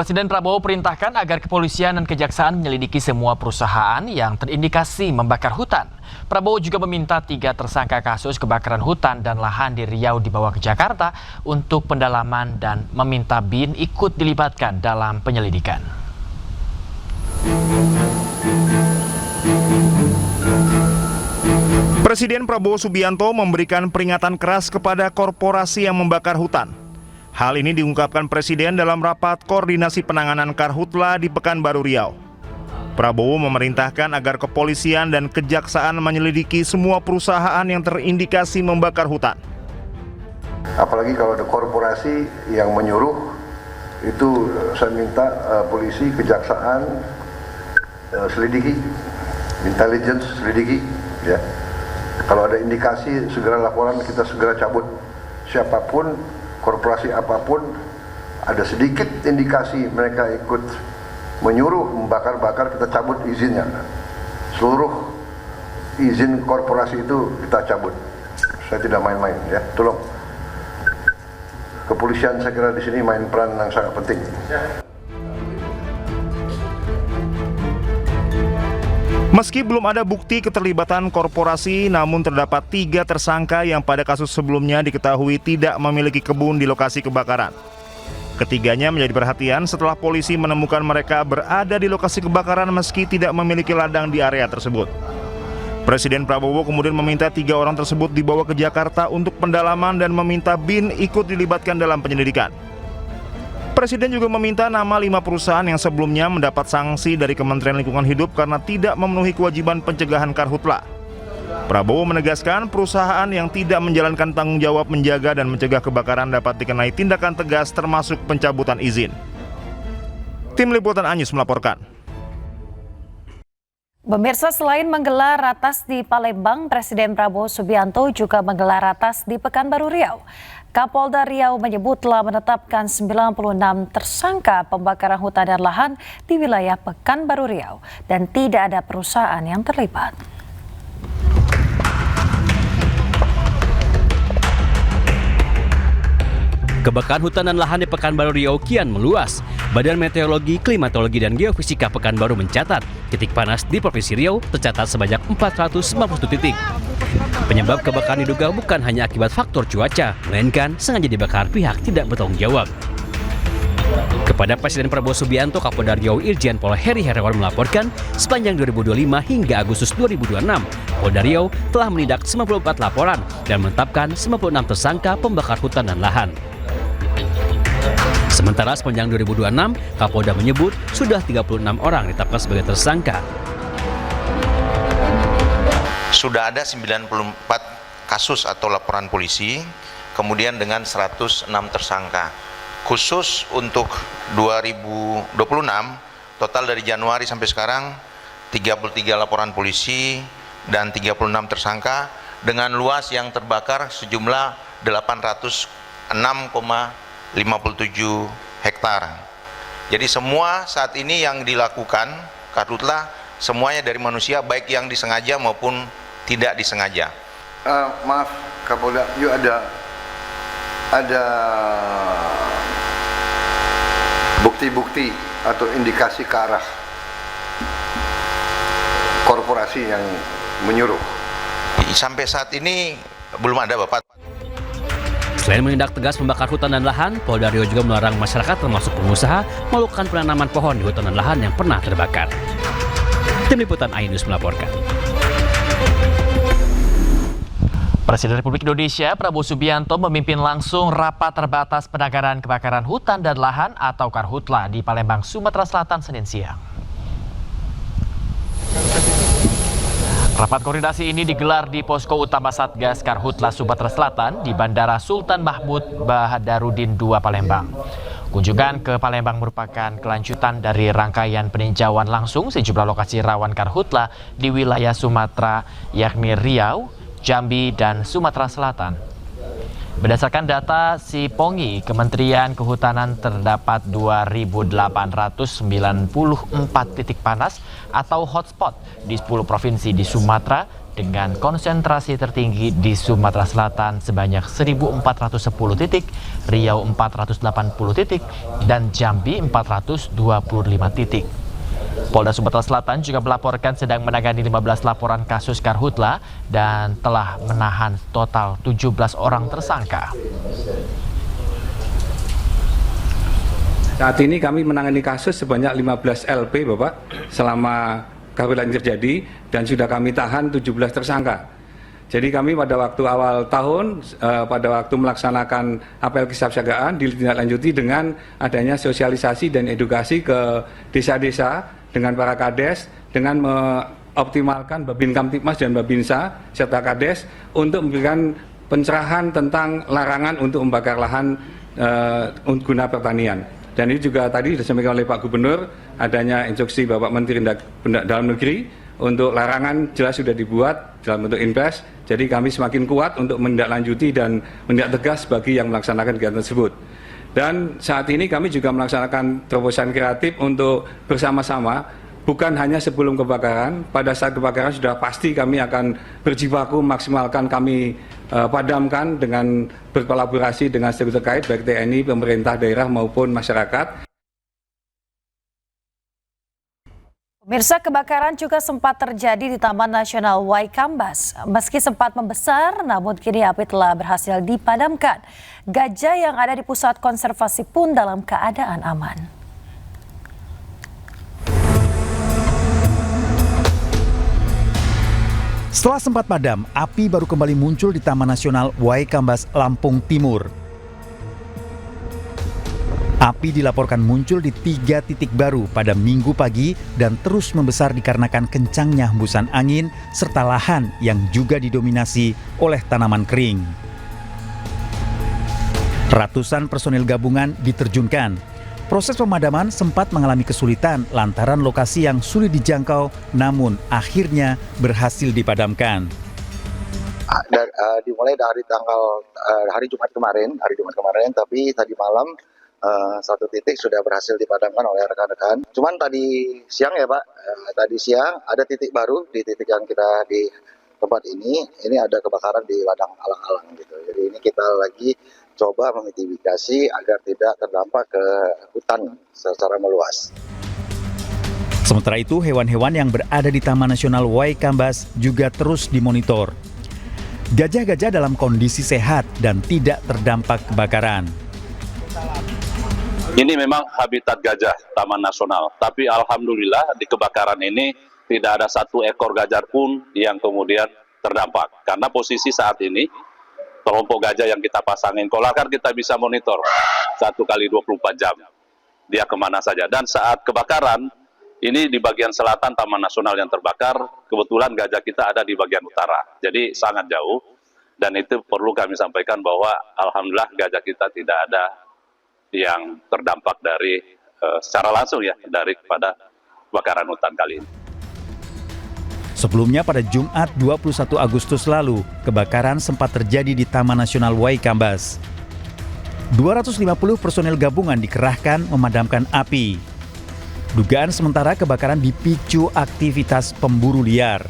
Presiden Prabowo perintahkan agar kepolisian dan kejaksaan menyelidiki semua perusahaan yang terindikasi membakar hutan. Prabowo juga meminta 3 tersangka kasus kebakaran hutan dan lahan di Riau dibawa ke Jakarta untuk pendalaman dan meminta BIN ikut dilibatkan dalam penyelidikan. Presiden Prabowo Subianto memberikan peringatan keras kepada korporasi yang membakar hutan. Hal ini diungkapkan Presiden dalam rapat koordinasi penanganan Karhutla di Pekanbaru Riau. Prabowo memerintahkan agar kepolisian dan kejaksaan menyelidiki semua perusahaan yang terindikasi membakar hutan. Apalagi kalau ada korporasi yang menyuruh, itu saya minta polisi, kejaksaan selidiki, intelligence selidiki, ya. Kalau ada indikasi segera laporan, kita segera cabut. Siapapun, korporasi apapun, ada sedikit indikasi mereka ikut menyuruh membakar-bakar, kita cabut izinnya. Seluruh izin korporasi itu kita cabut. Saya tidak main-main, ya. Tolong. Kepolisian saya kira di sini main peran yang sangat penting. Meski belum ada bukti keterlibatan korporasi, namun terdapat 3 tersangka yang pada kasus sebelumnya diketahui tidak memiliki kebun di lokasi kebakaran. Ketiganya menjadi perhatian setelah polisi menemukan mereka berada di lokasi kebakaran meski tidak memiliki ladang di area tersebut. Presiden Prabowo kemudian meminta 3 orang tersebut dibawa ke Jakarta untuk pendalaman dan meminta BIN ikut dilibatkan dalam penyelidikan. Presiden juga meminta nama 5 perusahaan yang sebelumnya mendapat sanksi dari Kementerian Lingkungan Hidup karena tidak memenuhi kewajiban pencegahan karhutla. Prabowo menegaskan perusahaan yang tidak menjalankan tanggung jawab menjaga dan mencegah kebakaran dapat dikenai tindakan tegas termasuk pencabutan izin. Tim Liputan Anyus melaporkan. Pemirsa, selain menggelar ratas di Palembang, Presiden Prabowo Subianto juga menggelar ratas di Pekanbaru Riau. Kapolda Riau menyebut telah menetapkan 96 tersangka pembakaran hutan dan lahan di wilayah Pekanbaru Riau dan tidak ada perusahaan yang terlibat. Kebakaran hutan dan lahan di Pekanbaru Riau kian meluas. Badan Meteorologi, Klimatologi, dan Geofisika Pekanbaru mencatat titik panas di Provinsi Riau tercatat sebanyak 491 titik. Penyebab kebakaran diduga bukan hanya akibat faktor cuaca, melainkan sengaja dibakar pihak tidak bertanggung jawab. Kepada Presiden Prabowo Subianto, Kapolda Riau Irjen Pol Heri Herawan melaporkan sepanjang 2025 hingga Agustus 2026, Polda Riau telah menindak 94 laporan dan menetapkan 96 tersangka pembakar hutan dan lahan. Sementara sepanjang 2026, Kapolda menyebut sudah 36 orang ditetapkan sebagai tersangka. Sudah ada 94 kasus atau laporan polisi, kemudian dengan 106 tersangka. Khusus untuk 2026, total dari Januari sampai sekarang 33 laporan polisi dan 36 tersangka dengan luas yang terbakar sejumlah 806,57 hektar. Jadi semua saat ini yang dilakukan karhutla semuanya dari manusia, baik yang disengaja maupun tidak disengaja. Maaf Kapolda, yuk ada bukti-bukti atau indikasi ke arah korporasi yang menyuruh. Sampai saat ini belum ada, Bapak. Selain menindak tegas membakar hutan dan lahan, Polda Riau juga melarang masyarakat termasuk pengusaha melakukan penanaman pohon di hutan dan lahan yang pernah terbakar. Tim Liputan Ainus melaporkan. Presiden Republik Indonesia Prabowo Subianto memimpin langsung rapat terbatas penanganan kebakaran hutan dan lahan atau Karhutla di Palembang, Sumatera Selatan, Senin siang. Rapat koordinasi ini digelar di Posko Utama Satgas Karhutla Sumatera Selatan di Bandara Sultan Mahmud Badarudin II Palembang. Kunjungan ke Palembang merupakan kelanjutan dari rangkaian peninjauan langsung sejumlah lokasi rawan Karhutla di wilayah Sumatera, yakni Riau, Jambi, dan Sumatera Selatan. Berdasarkan data Sipongi, Kementerian Kehutanan terdapat 2.894 titik panas atau hotspot di 10 provinsi di Sumatera, dengan konsentrasi tertinggi di Sumatera Selatan sebanyak 1.410 titik, Riau 480 titik, dan Jambi 425 titik. Polda Sumatera Selatan juga melaporkan sedang menangani 15 laporan kasus karhutla dan telah menahan total 17 orang tersangka. Saat ini kami menangani kasus sebanyak 15 LP, Bapak, selama karhutla ini terjadi, dan sudah kami tahan 17 tersangka. Jadi kami pada waktu awal tahun, pada waktu melaksanakan apel kesiapsiagaan, ditindaklanjuti dengan adanya sosialisasi dan edukasi ke desa-desa dengan para kades, dengan mengoptimalkan Babin Kamtipmas dan Babinsa serta kades untuk memberikan pencerahan tentang larangan untuk membakar lahan guna pertanian. Dan ini juga tadi disampaikan oleh Pak Gubernur, adanya instruksi Bapak Menteri Dalam Negeri untuk larangan jelas sudah dibuat dalam bentuk impres. Jadi kami semakin kuat untuk menindaklanjuti dan menindak tegas bagi yang melaksanakan kegiatan tersebut. Dan saat ini kami juga melaksanakan terobosan kreatif untuk bersama-sama, bukan hanya sebelum kebakaran, pada saat kebakaran sudah pasti kami akan berjibaku maksimalkan kami padamkan dengan berkolaborasi dengan stakeholder terkait baik TNI, pemerintah daerah maupun masyarakat. Pemirsa, kebakaran juga sempat terjadi di Taman Nasional Waikambas. Meski sempat membesar, namun kini api telah berhasil dipadamkan. Gajah yang ada di pusat konservasi pun dalam keadaan aman. Setelah sempat padam, api baru kembali muncul di Taman Nasional Waikambas, Lampung Timur. Api dilaporkan muncul di 3 titik baru pada Minggu pagi dan terus membesar dikarenakan kencangnya hembusan angin serta lahan yang juga didominasi oleh tanaman kering. Ratusan personil gabungan diterjunkan. Proses pemadaman sempat mengalami kesulitan lantaran lokasi yang sulit dijangkau, namun akhirnya berhasil dipadamkan. Dimulai dari hari Jumat kemarin, tapi tadi malam satu titik sudah berhasil dipadamkan oleh rekan-rekan. Cuman tadi siang ya Pak, tadi siang ada titik baru di titik yang kita di tempat ini ada kebakaran di ladang alang-alang gitu. Jadi ini kita lagi coba memitigasi agar tidak terdampak ke hutan secara meluas. Sementara itu, hewan-hewan yang berada di Taman Nasional Waikambas juga terus dimonitor. Gajah-gajah dalam kondisi sehat dan tidak terdampak kebakaran. Ini memang habitat gajah Taman Nasional, tapi alhamdulillah di kebakaran ini tidak ada satu ekor gajah pun yang kemudian terdampak. Karena posisi saat ini, kelompok gajah yang kita pasangin kolakar kita bisa monitor 1 kali 24 jam. Dia kemana saja. Dan saat kebakaran, ini di bagian selatan Taman Nasional yang terbakar, kebetulan gajah kita ada di bagian utara. Jadi sangat jauh, dan itu perlu kami sampaikan bahwa alhamdulillah gajah kita tidak ada yang terdampak dari secara langsung ya dari pada kebakaran hutan kali ini. Sebelumnya pada Jumat 21 Agustus lalu, kebakaran sempat terjadi di Taman Nasional Waikambas. 250 personel gabungan dikerahkan memadamkan api. Dugaan sementara kebakaran dipicu aktivitas pemburu liar.